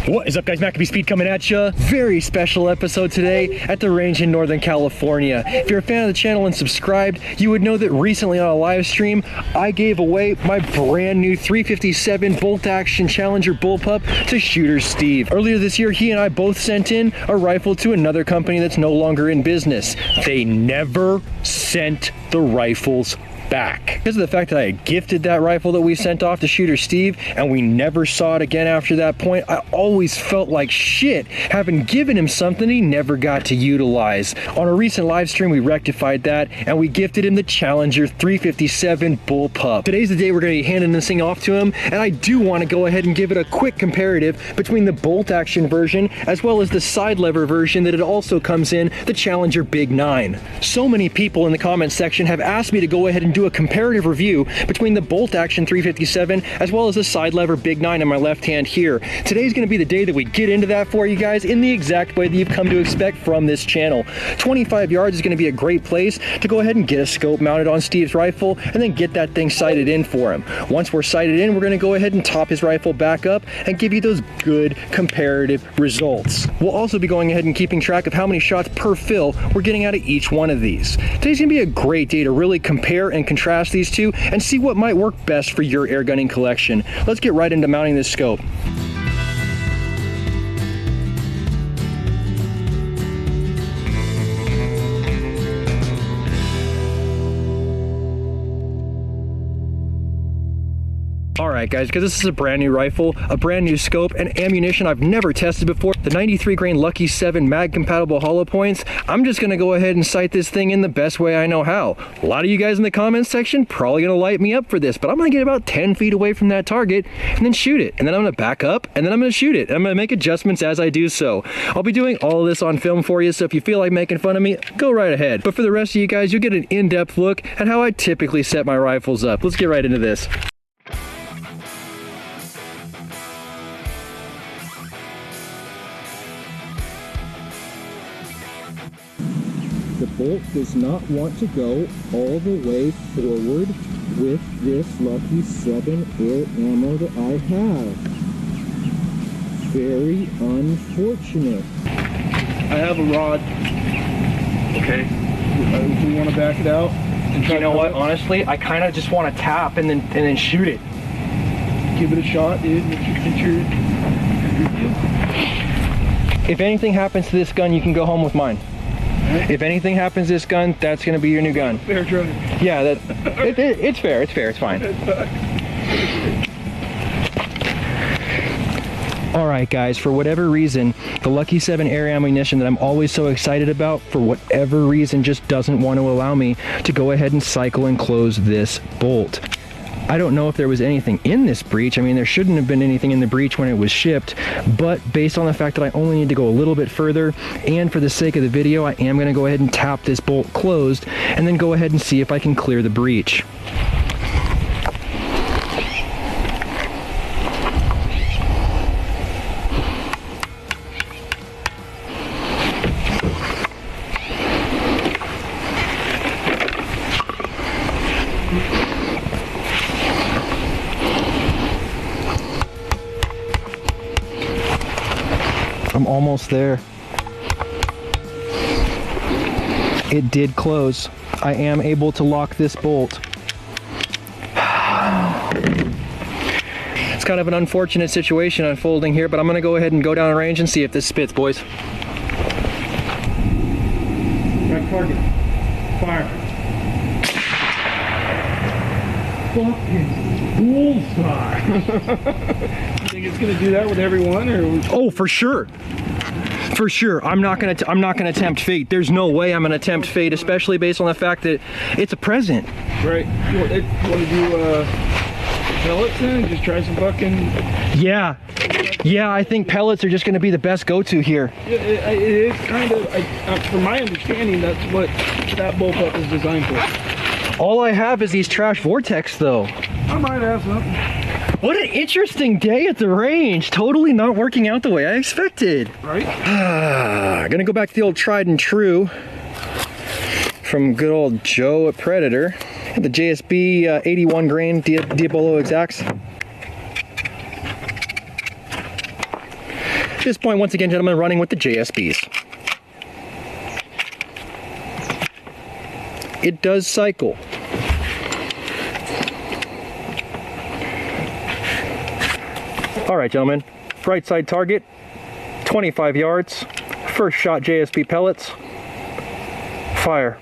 What is up, guys? MACABESPEED coming at ya. Very special episode today at the range in Northern California. If you're a fan of the channel and subscribed, you would know that recently on a live stream, I gave away my brand new 357 bolt action Challenger Bullpup to Shooter Steve. Earlier this year, he and I both sent in a rifle to another company that's no longer in business. They never sent the rifles back. Because of the fact that I had gifted that rifle that we sent off to Shooter Steve and we never saw it again after that point, I always felt like shit having given him something he never got to utilize. On a recent live stream, we rectified that and we gifted him the Challenger 357 Bullpup. Today's the day we're going to be handing this thing off to him, and I do want to go ahead and give it a quick comparative between the bolt action version as well as the side lever version that it also comes in, the Challenger Big 9. So many people in the comments section have asked me to go ahead and do a comparative review between the bolt action 357 as well as the side lever Big 9 in my left hand here. Today's going to be the day that we get into that for you guys in the exact way that you've come to expect from this channel. 25 yards is going to be a great place to go ahead and get a scope mounted on Steve's rifle and then get that thing sighted in for him. Once we're sighted in, we're going to go ahead and top his rifle back up and give you those good comparative results. We'll also be going ahead and keeping track of how many shots per fill we're getting out of each one of these. Today's going to be a great day to really compare and contrast these two and see what might work best for your air gunning collection. Let's get right into mounting this scope. Alright guys, because this is a brand new rifle, a brand new scope, and ammunition I've never tested before, the 93 grain Lucky 7 mag compatible hollow points, I'm just going to go ahead and sight this thing in the best way I know how. A lot of you guys in the comments section probably going to light me up for this, but I'm going to get about 10 feet away from that target and then shoot it. And then I'm going to back up and then I'm going to shoot it. And I'm going to make adjustments as I do so. I'll be doing all of this on film for you, so if you feel like making fun of me, go right ahead. But for the rest of you guys, you'll get an in-depth look at how I typically set my rifles up. Let's get right into this. The bolt does not want to go all the way forward with this Lucky 7 air ammo that I have. Very unfortunate. I have a rod. Okay. Do you want to back it out? You know what? Honestly, I kind of just want to tap and then shoot it. Give it a shot, dude. If anything happens to this gun, you can go home with mine. If anything happens to this gun, that's going to be your new gun. Fair trade. Yeah, it's fair. It's fair. It's fine. All right, guys. For whatever reason, the Lucky 7 air ammunition that I'm always so excited about, for whatever reason, just doesn't want to allow me to go ahead and cycle and close this bolt. I don't know if there was anything in this breech. I mean, there shouldn't have been anything in the breech when it was shipped, but based on the fact that I only need to go a little bit further, and for the sake of the video, I am going to go ahead and tap this bolt closed, and then go ahead and see if I can clear the breech. I'm almost there. It did close. I am able to lock this bolt. It's kind of an unfortunate situation unfolding here, but I'm gonna go ahead and go down a range and see if this spits, boys. Right target. Fire. Fucking bullseye. You think it's gonna do that with every one, or? Oh, for sure. For sure. I'm not gonna attempt fate. There's no way I'm gonna attempt fate, especially based on the fact that it's a present. Right. You want to do pellets then? Just try some fucking. Yeah. Yeah, I think pellets are just gonna be the best go-to here. It is kind of, from my understanding, that's what that bullpup is designed for. All I have is these trash vortex, though. I might have something. What an interesting day at the range. Totally not working out the way I expected. Right? Gonna go back to the old tried and true from good old Joe at Predator. The JSB 81 grain Diabolo Exacts. this point, once again, gentlemen, running with the JSBs. It does cycle. All right, gentlemen, right side target, 25 yards, first shot JSB pellets, fire.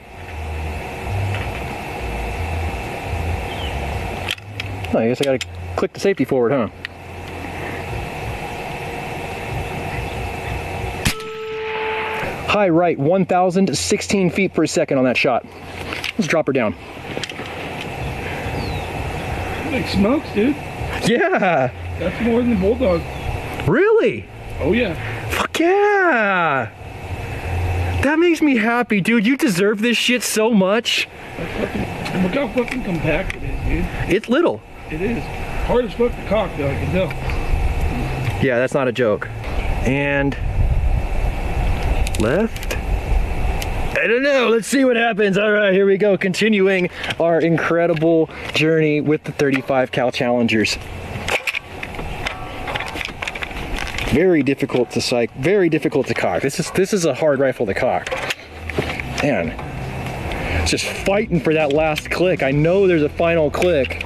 Oh, I guess I gotta click the safety forward, huh? High right, 1,016 feet per second on that shot. Let's drop her down. Like smokes, dude. Yeah. That's more than the Bulldog. Really? Oh yeah. Fuck yeah. That makes me happy, dude. You deserve this shit so much. Look how fucking compact it is, dude. It's little. It is. Hard as fuck to cock, though, I can tell. Yeah, that's not a joke. And left. I don't know. Let's see what happens. All right, here we go. Continuing our incredible journey with the 35 cal Challengers. Very difficult to sight. Very difficult to cock. This is a hard rifle to cock. Man, it's just fighting for that last click. I know there's a final click.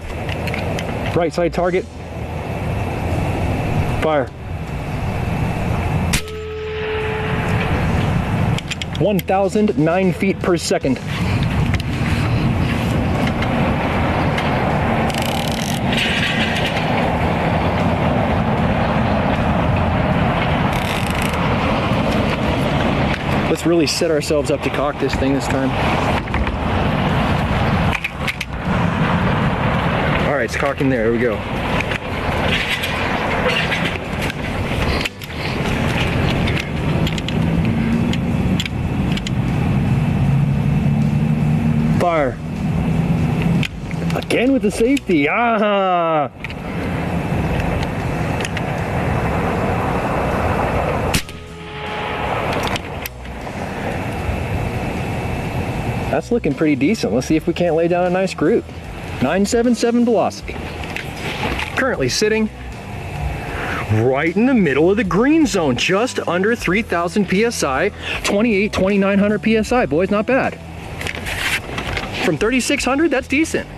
Right side target. Fire. 1,009 feet per second. Let's really set ourselves up to cock this thing this time. All right, it's cocking there. Here we go. Fire. Again with the safety. Ah! That's looking pretty decent. Let's see if we can't lay down a nice group. 977 velocity. Currently sitting right in the middle of the green zone, just under 3,000 PSI, 2,900 PSI. Boys, not bad. From 3,600, that's decent.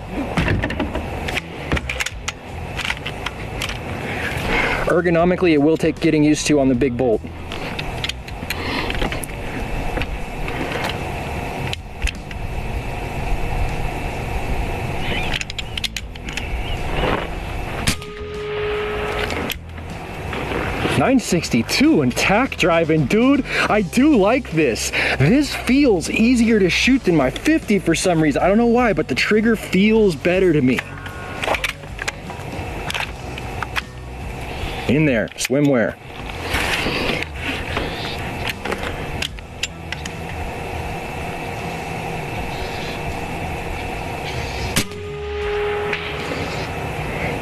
Ergonomically, it will take getting used to on the big bolt. .962 and tack driving, dude. I do like this. This feels easier to shoot than my 50 for some reason. I don't know why, but the trigger feels better to me. In there, swimwear.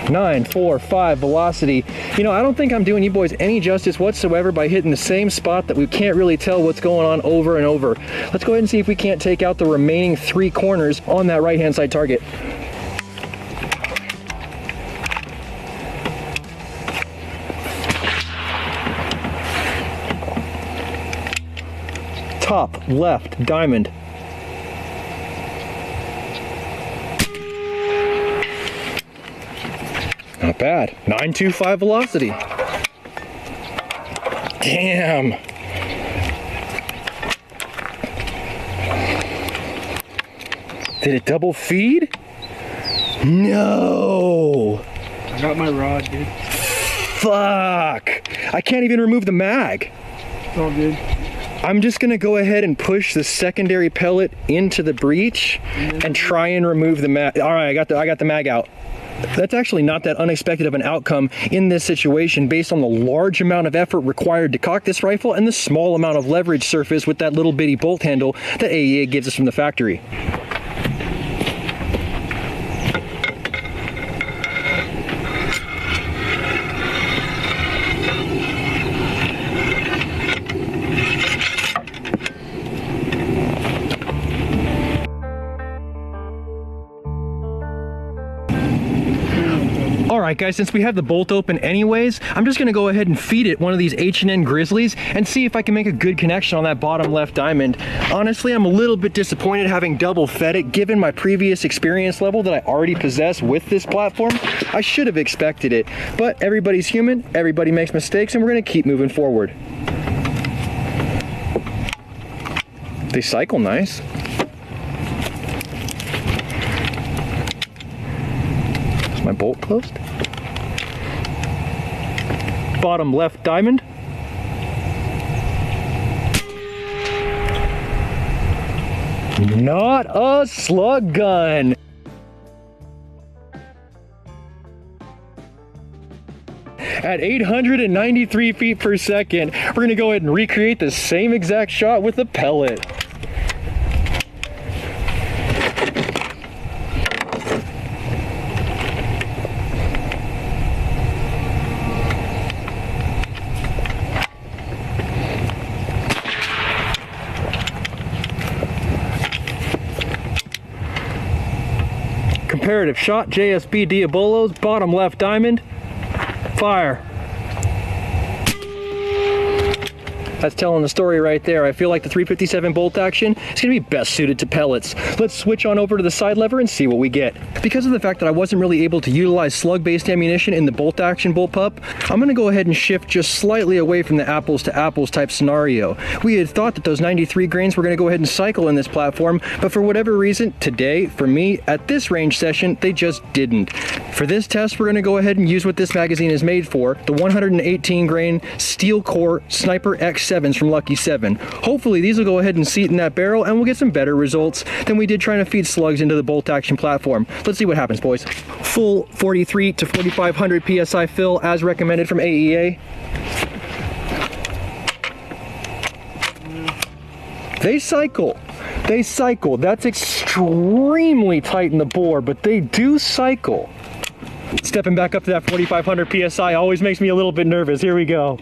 .945 velocity. You know, I don't think I'm doing you boys any justice whatsoever by hitting the same spot that we can't really tell what's going on over and over. Let's go ahead and see if we can't take out the remaining 3 corners on that right-hand side target. Top left diamond. Not bad. 925 velocity. Damn. Did it double feed? No. I got my rod, dude. Fuck. I can't even remove the mag. It's all good. I'm just gonna go ahead and push the secondary pellet into the breech and try and remove the mag. All right, I got the mag out. That's actually not that unexpected of an outcome in this situation based on the large amount of effort required to cock this rifle and the small amount of leverage surface with that little bitty bolt handle that AEA gives us from the factory. All Alright guys, since we have the bolt open anyways, I'm just gonna go ahead and feed it one of these H&N Grizzlies and see if I can make a good connection on that bottom left diamond. Honestly, I'm a little bit disappointed having double fed it given my previous experience level that I already possess with this platform. I should have expected it, but everybody's human, everybody makes mistakes, and we're gonna keep moving forward. They cycle nice. Is my bolt closed? Bottom left diamond. Not a slug gun. At 893 feet per second, we're gonna go ahead and recreate the same exact shot with the pellet. Comparative shot, JSB Diabolos, bottom left diamond, fire. That's telling the story right there. I feel like the 357 bolt action is going to be best suited to pellets. Let's switch on over to the side lever and see what we get. Because of the fact that I wasn't really able to utilize slug-based ammunition in the bolt action bullpup, I'm going to go ahead and shift just slightly away from the apples to apples type scenario. We had thought that those 93 grains were going to go ahead and cycle in this platform, but for whatever reason, today, for me, at this range session, they just didn't. For this test, we're going to go ahead and use what this magazine is made for, the 118 grain steel core Sniper X7s from Lucky 7. Hopefully these will go ahead and seat in that barrel and we'll get some better results than we did trying to feed slugs into the bolt action platform. Let's see what happens, boys. Full 43 to 4500 PSI fill as recommended from AEA. They cycle. They cycle. That's extremely tight in the bore, but they do cycle. Stepping back up to that 4500 PSI always makes me a little bit nervous. Here we go.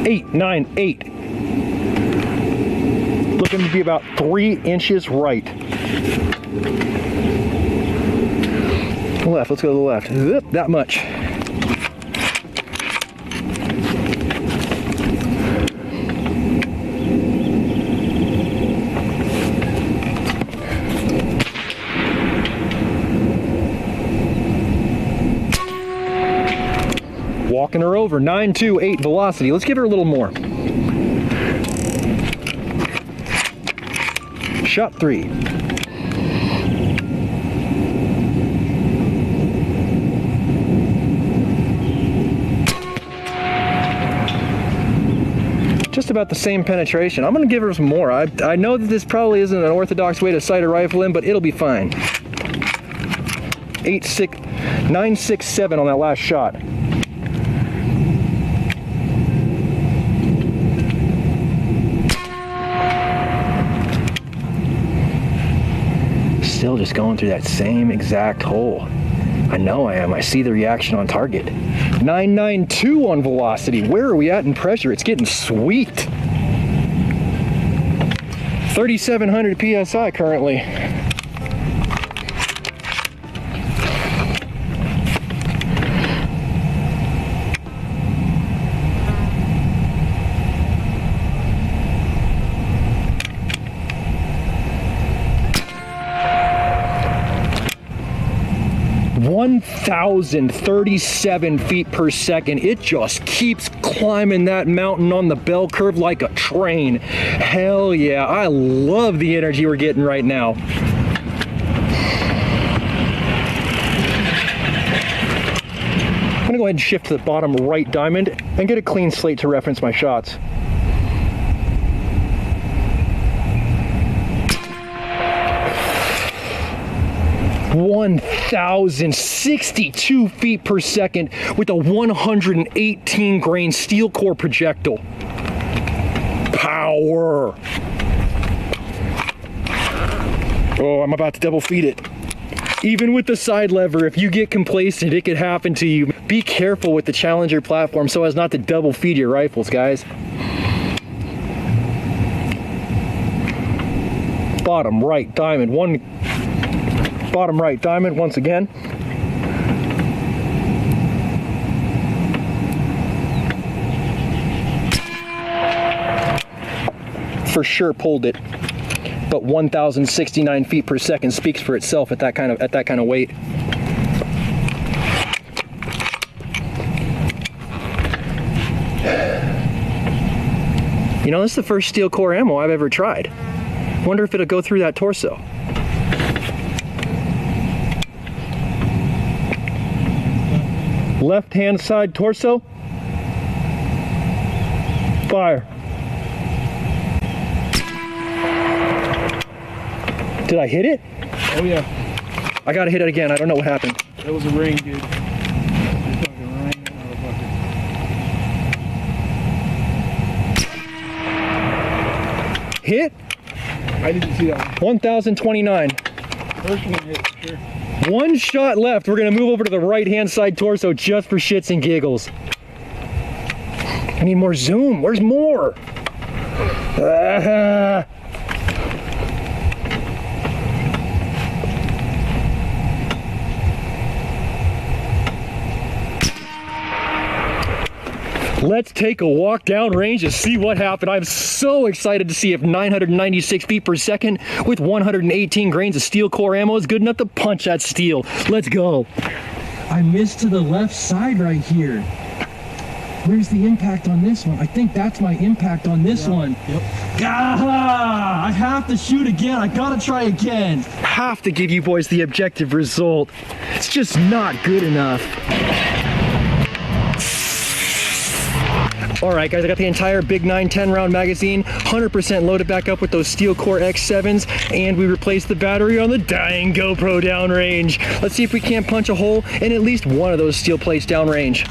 Eight, 9, 8. Looking to be about 3 inches right. Left, let's go to the left. Zip, that much. Walking her over, 928 velocity. Let's give her a little more. Shot 3. Just about the same penetration. I'm gonna give her some more. I know that this probably isn't an orthodox way to sight a rifle in, but it'll be fine. 967 on that last shot. Still just going through that same exact hole. I know I am. I see the reaction on target. 992 on velocity. Where are we at in pressure? It's getting sweet. 3,700 PSI currently. (1,037 feet per second. It just keeps climbing that mountain on the bell curve like a train. Hell yeah, I love the energy we're getting right now. I'm gonna go ahead and shift to the bottom right diamond and get a clean slate to reference my shots. (1,062 feet per second with a 118 grain steel core projectile. Power. Oh, I'm about to double feed it. Even with the side lever, if you get complacent, it could happen to you. Be careful with the Challenger platform so as not to double feed your rifles, guys. Bottom right diamond, bottom right diamond once again. For sure pulled it, but 1,069 feet per second speaks for itself at that kind of weight. You know, this is the first steel core ammo I've ever tried. Wonder if it'll go through that torso. Left hand side torso. Fire. Did I hit it? Oh yeah. I gotta hit it again. I don't know what happened. That was a ring, dude. Fucking ring, motherfucker. Hit? I didn't see that 1,029. First one hit, for sure. One shot left. We're gonna move over to the right-hand side torso just for shits and giggles. I need more zoom. Where's more? Let's take a walk downrange and see what happened. I'm so excited to see if 996 feet per second with 118 grains of steel core ammo is good enough to punch that steel. Let's go. I missed to the left side right here. Where's the impact on this one? I think that's my impact on this one. Yep. Ah, I have to shoot again. I gotta try again. Have to give you boys the objective result. It's just not good enough. All right, guys, I got the entire Big 9 10-round magazine, 100% loaded back up with those steel core X7s, and we replaced the battery on the dying GoPro downrange. Let's see if we can't punch a hole in at least one of those steel plates downrange.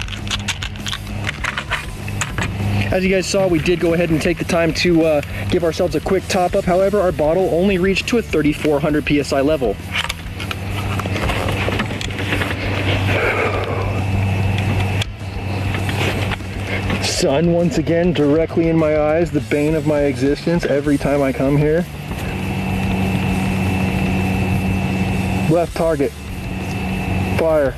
As you guys saw, we did go ahead and take the time to give ourselves a quick top up. However, our bottle only reached to a 3,400 PSI level. Sun once again directly in my eyes, the bane of my existence every time I come here. Left target. Fire.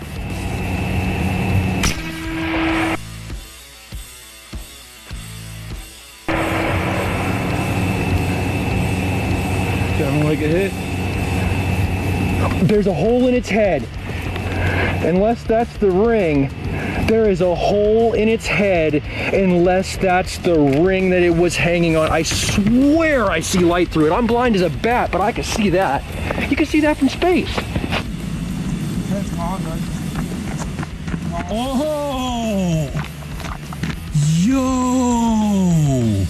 Sounded like a hit. There's a hole in its head. Unless that's the ring, there is a hole in its head unless that's the ring that it was hanging on. I swear I see light through it. I'm blind as a bat, but I can see that. You can see that from space. Oh! Yo!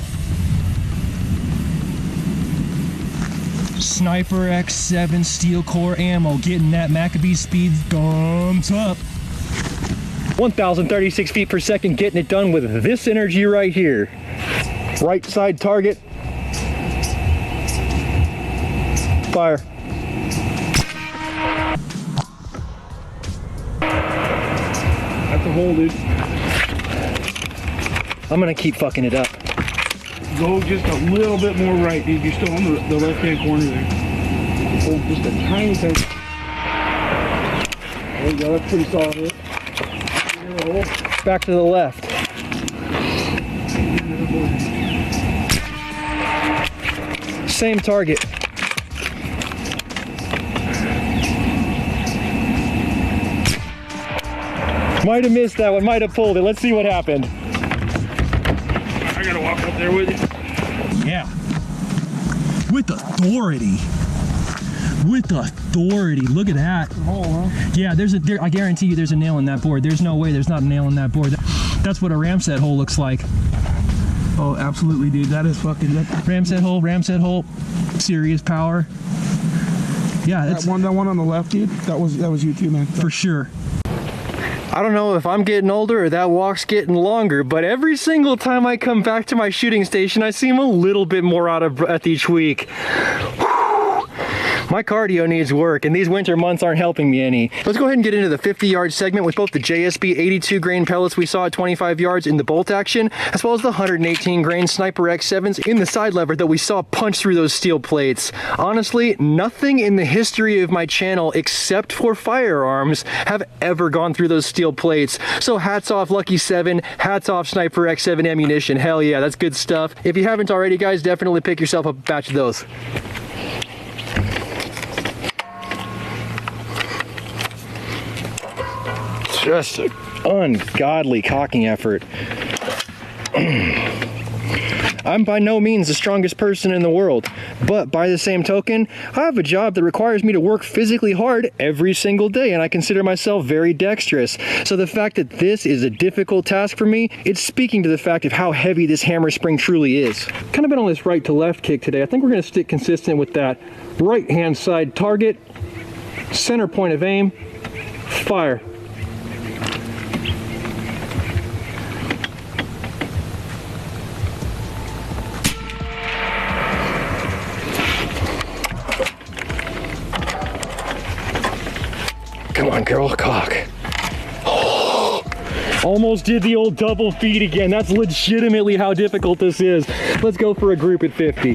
Sniper X7 steel core ammo, getting that MACABESPEED thumbs up. 1,036 feet per second, getting it done with this energy right here. Right side target. Fire. That's a hole, dude. I'm gonna keep fucking it up. Go just a little bit more right, dude. You're still on the left-hand corner there. Oh, just a tiny thing. There you go, that's pretty solid hit. Back to the left. Same target. Might have missed that one, might have pulled it. Let's see what happened. I gotta walk up there with you. Yeah. With authority. With authority. Look at that. Hole, huh? Yeah, I guarantee you there's a nail in that board. There's no way there's not a nail in that board. That's what a ramset hole looks like. Oh, absolutely, dude. That is fucking... Ramset hole. Serious power. Yeah, that one on the left, dude. That was you too, man. For sure. I don't know if I'm getting older or that walk's getting longer, but every single time I come back to my shooting station, I seem a little bit more out of breath each week. My cardio needs work, and these winter months aren't helping me any. Let's go ahead and get into the 50-yard segment with both the JSB 82 grain pellets we saw at 25 yards in the bolt action, as well as the 118 grain Sniper X7s in the side lever that we saw punch through those steel plates. Honestly, nothing in the history of my channel, except for firearms, have ever gone through those steel plates. So hats off Lucky 7, hats off Sniper X7 ammunition. Hell yeah, that's good stuff. If you haven't already, guys, definitely pick yourself up a batch of those. Just an ungodly cocking effort. I'm by no means the strongest person in the world, but by the same token, I have a job that requires me to work physically hard every single day, and I consider myself very dexterous. So the fact that this is a difficult task for me, it's speaking to the fact of how heavy this hammer spring truly is. Kind of been on this right to left kick today. I think we're going to stick consistent with that right hand side target, center point of aim, fire. Come on, girl, cock. Oh, almost did the old double feed again. That's legitimately how difficult this is. Let's go for a group at 50.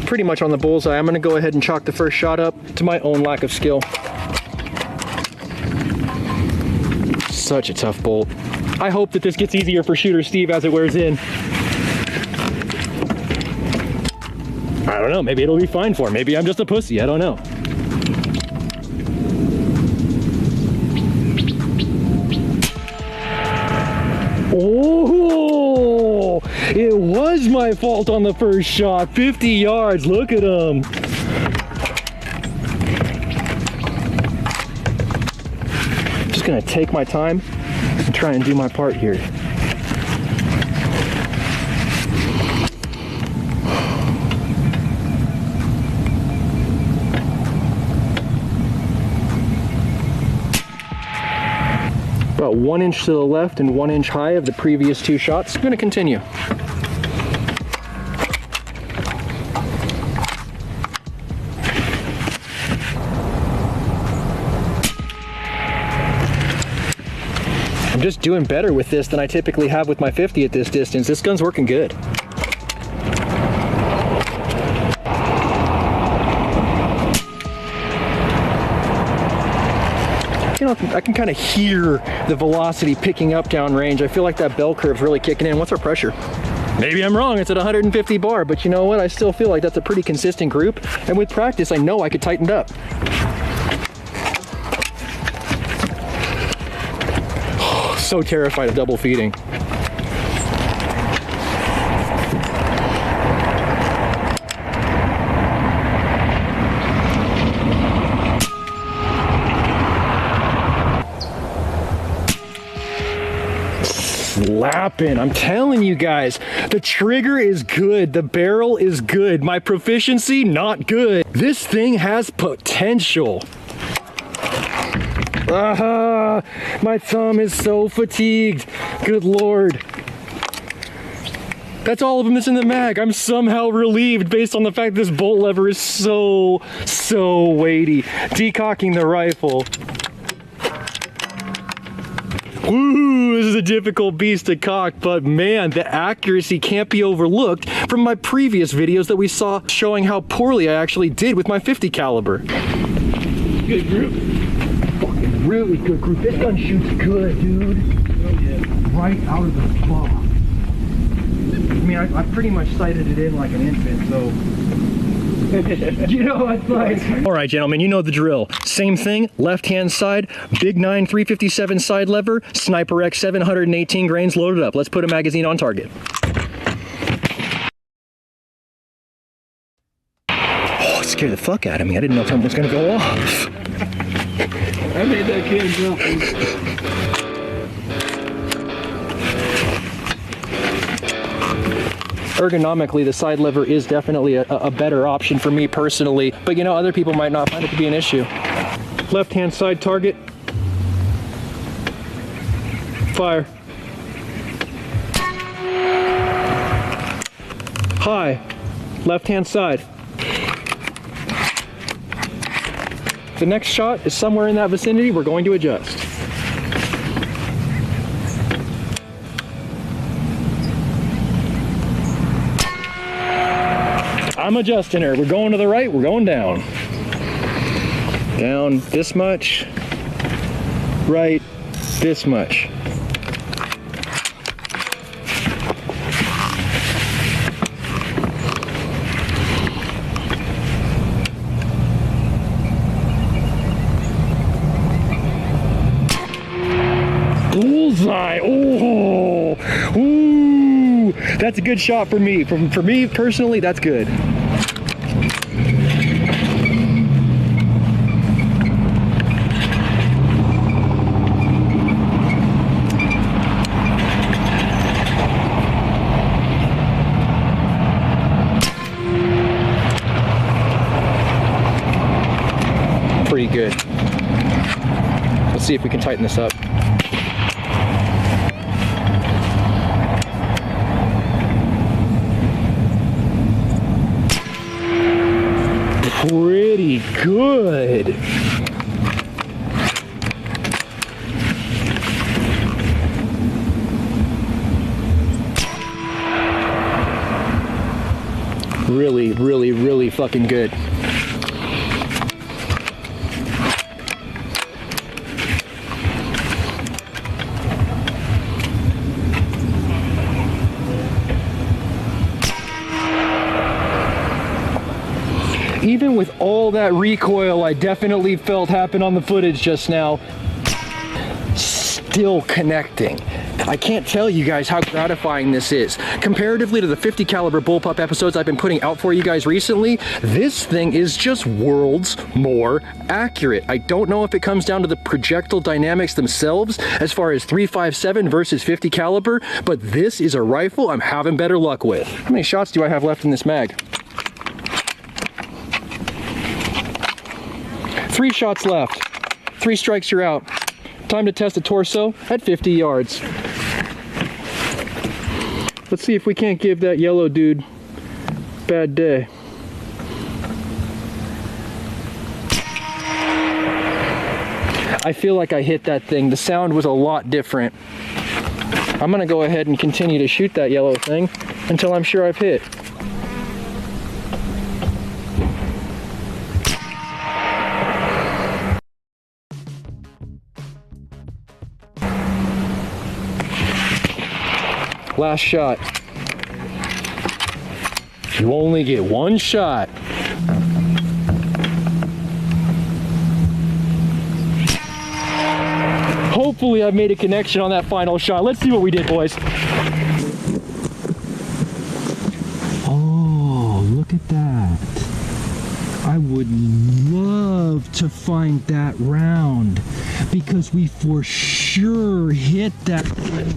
Pretty much on the bullseye. I'm gonna go ahead and chalk the first shot up to my own lack of skill. Such a tough bolt. I hope that this gets easier for Shooter Steve as it wears in. I don't know, maybe it'll be fine for him. Maybe I'm just a pussy, I don't know. Oh, it was my fault on the first shot. 50 yards, look at him. Gonna take my time and try and do my part here. About 1 inch to the left and 1 inch high of the previous two shots. I'm gonna continue. I'm just doing better with this than I typically have with my 50 at this distance. This gun's working good. You know, I can kind of hear the velocity picking up downrange. I feel like that bell curve's really kicking in. What's our pressure? Maybe I'm wrong, it's at 150 bar, but you know what? I still feel like that's a pretty consistent group. And with practice, I know I could tighten it up. So terrified of double feeding. Slapping. I'm telling you guys, the trigger is good, the barrel is good, my proficiency not good. This thing has potential. My thumb is so fatigued. Good Lord. That's all of them that's in the mag. I'm somehow relieved based on the fact that this bolt lever is so weighty. Decocking the rifle. Woo, this is a difficult beast to cock, but man, the accuracy can't be overlooked from my previous videos that we saw showing how poorly I actually did with my 50 caliber. Good group. Fucking really good group. This gun shoots good, dude. Oh yeah. Right out of the box. I mean, I pretty much sighted it in like an infant, so... You know, it's like... Alright, gentlemen, you know the drill. Same thing, left-hand side, Big 9 357 side lever, Sniper X7 118 grains loaded up. Let's put a magazine on target. Oh, it scared the fuck out of me. I didn't know something was gonna go off. I made that kid jump. Ergonomically, the side lever is definitely a better option for me personally, but you know, other people might not find it to be an issue. Left-hand side target. Fire. High. Left-hand side. The next shot is somewhere in that vicinity. We're going to adjust. I'm adjusting her. We're going to the right, we're going down. Down this much. Right, this much. Bullseye. Oh, ooh, that's a good shot for me. For me personally, that's good. Pretty good. Let's see if we can tighten this up. Pretty good. Really, really, really fucking good. Even with all that recoil I definitely felt happen on the footage just now, still connecting. I can't tell you guys how gratifying this is. Comparatively to the 50 caliber bullpup episodes I've been putting out for you guys recently, this thing is just worlds more accurate. I don't know if it comes down to the projectile dynamics themselves as far as 357 versus 50 caliber, but this is a rifle I'm having better luck with. How many shots do I have left in this mag? 3 shots left. 3 strikes, you're out. Time to test the torso at 50 yards. Let's see if we can't give that yellow dude a bad day. I feel like I hit that thing. The sound was a lot different. I'm gonna go ahead and continue to shoot that yellow thing until I'm sure I've hit. Last shot. You only get 1 shot. Hopefully I've made a connection on that final shot. Let's see what we did, boys. Oh, look at that. I would love to find that round because we for sure hit that thing.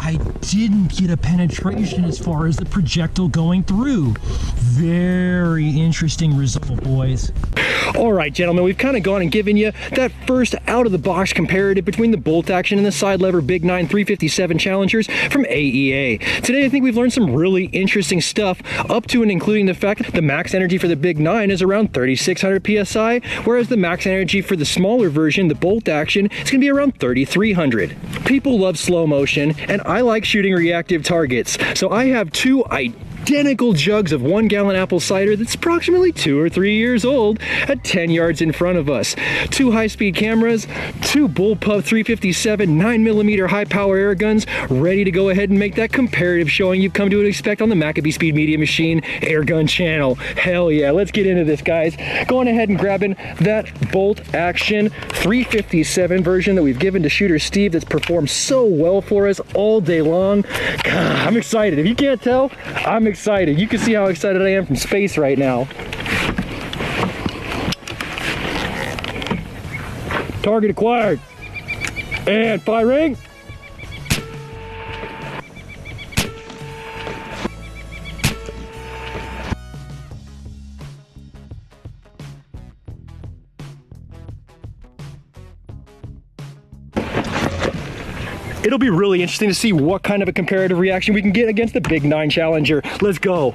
I didn't get a penetration as far as the projectile going through. Very interesting result, boys. All right, gentlemen, we've kind of gone and given you that first out-of-the-box comparative between the bolt action and the side lever Big 9 357 Challengers from AEA. Today, I think we've learned some really interesting stuff, up to and including the fact that the max energy for the Big 9 is around 3,600 PSI, whereas the max energy for the smaller version, the bolt action, is going to be around 3,300. People love slow motion, and I like shooting reactive targets, so I have 2 identical jugs of 1 gallon apple cider that's approximately 2 or 3 years old at 10 yards in front of us. 2 high-speed cameras, 2 bullpup 357 9mm high-power air guns, ready to go ahead and make that comparative showing you've come to expect on the MACABESPEED Media Machine Airgun channel. Hell yeah, let's get into this, guys. Going ahead and grabbing that bolt action 357 version that we've given to shooter Steve that's performed so well for us all day long. God, I'm excited. If you can't tell, I'm excited. You can see how excited I am from space right now. Target acquired. And firing. It'll be really interesting to see what kind of a comparative reaction we can get against the Big 9 Challenger. Let's go.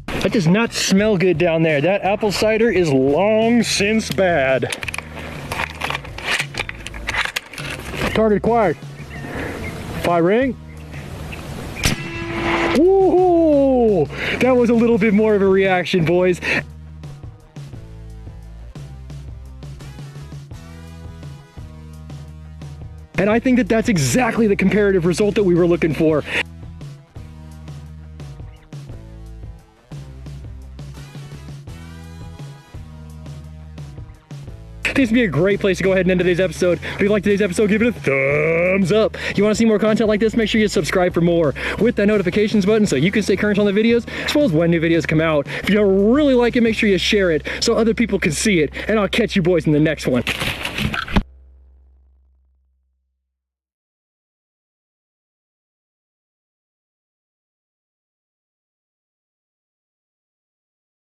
That does not smell good down there. That apple cider is long since bad. Target acquired. Fire ring. Woohoo! That was a little bit more of a reaction, boys. And I think that that's exactly the comparative result that we were looking for. This would be a great place to go ahead and end today's episode. If you liked today's episode, give it a thumbs up. You want to see more content like this, make sure you subscribe for more with that notifications button so you can stay current on the videos as well as when new videos come out. If you really like it, make sure you share it so other people can see it. And I'll catch you boys in the next one.